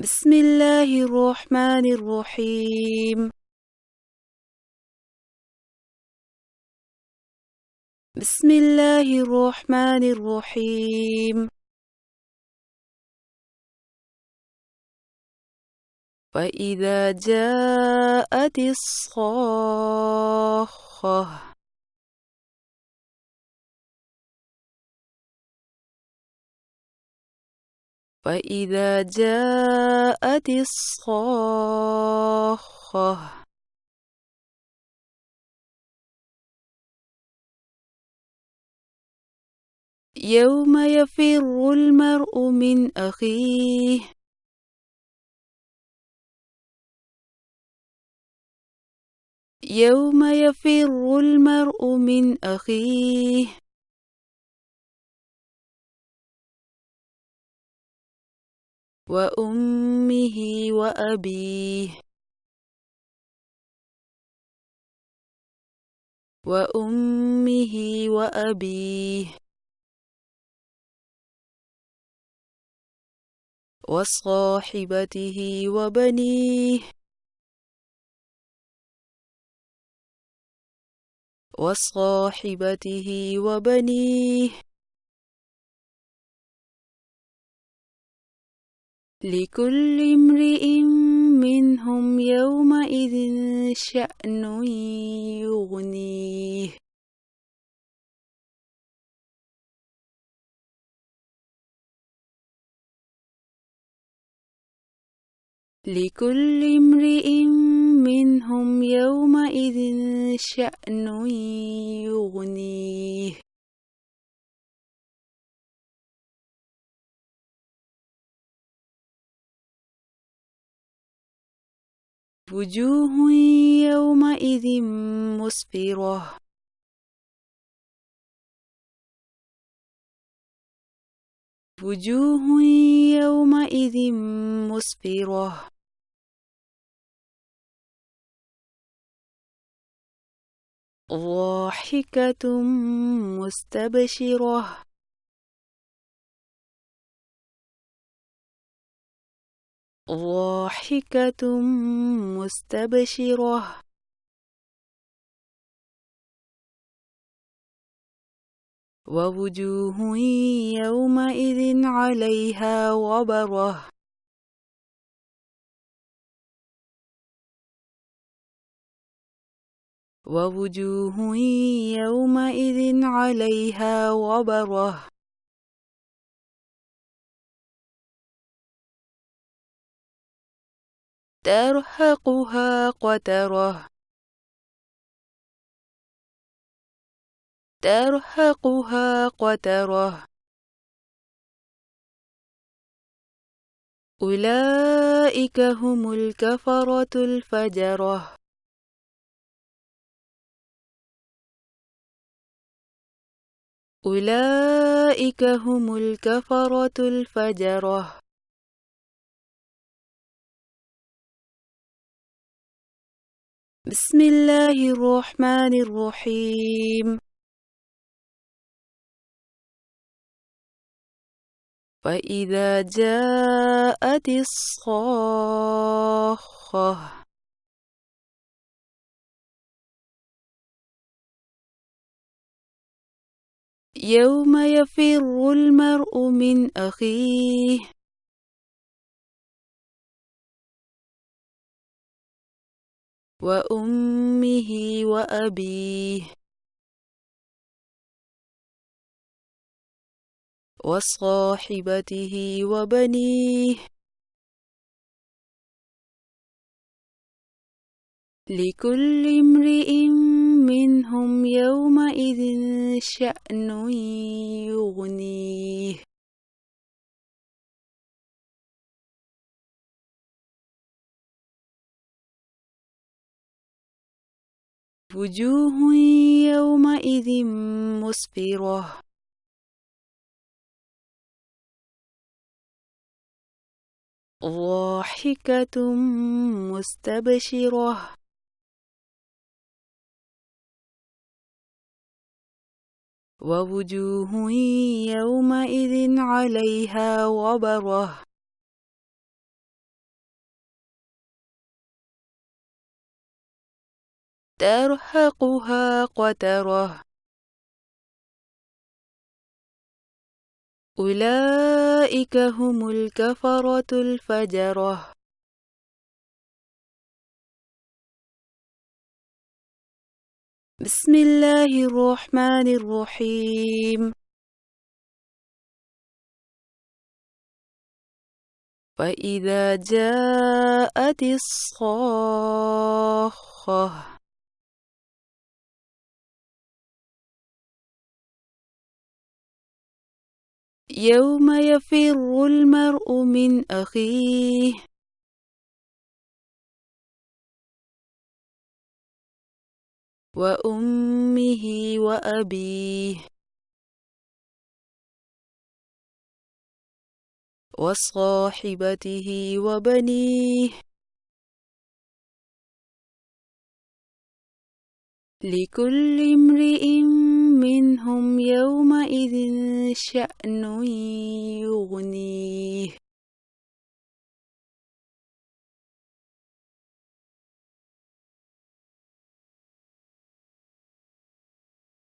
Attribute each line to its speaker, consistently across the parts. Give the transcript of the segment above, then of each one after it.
Speaker 1: بسم الله الرحمن الرحيم. بسم الله الرحمن الرحيم. فإذا جاءت الصاخة فإذا جاءت الصاخة يوم يفر المرء من أخيه يوم يفر المرء من أخيه وأمه وأبيه وأمه وأبيه وصاحبته وبنيه وصاحبته وبنيه لكل امرئ منهم يومئذ شأن يغنيه لكل امرئ منهم يومئذ شأن يغنيه وجوه يومئذ مسفرة وجوه يومئذ مسفرة ضاحكة مستبشرة ضاحكة مستبشرة ووجوه يومئذ عليها غبرة ووجوه يومئذ عليها غبرة ترهقها قترة ترهقها قترة أولئك هم الكفرة الفجرة أولئك هم الكفرة الفجرة بسم الله الرحمن الرحيم. فإذا جاءت الصاخة يوم يفر المرء من أخيه وأمه وأبيه وصاحبته وبنيه لكل امرئ منهم يومئذ شأن يغنيه وجوه يومئذ مسفرة ضاحكة مستبشرة ووجوه يومئذ عليها غبرة ترهقها قترة أولئك هم الكفرة الفجرة بسم الله الرحمن الرحيم فإذا جاءت الصاخة يوم يفر المرء من أخيه وأمه وأبيه وصاحبته وبنيه لكل امرئ منهم يومئذ شأن يغنيه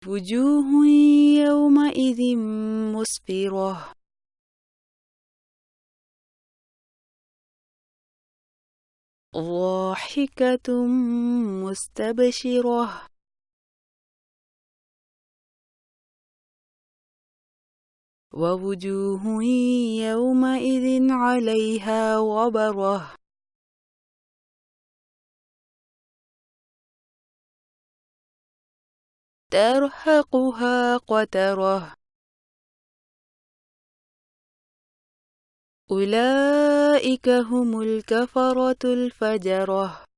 Speaker 1: وجوه يومئذ مسفرة ضاحكة مستبشرة ووجوه يومئذ عليها غبرة ترهقها قترة أولئك هم الكفرة الفجرة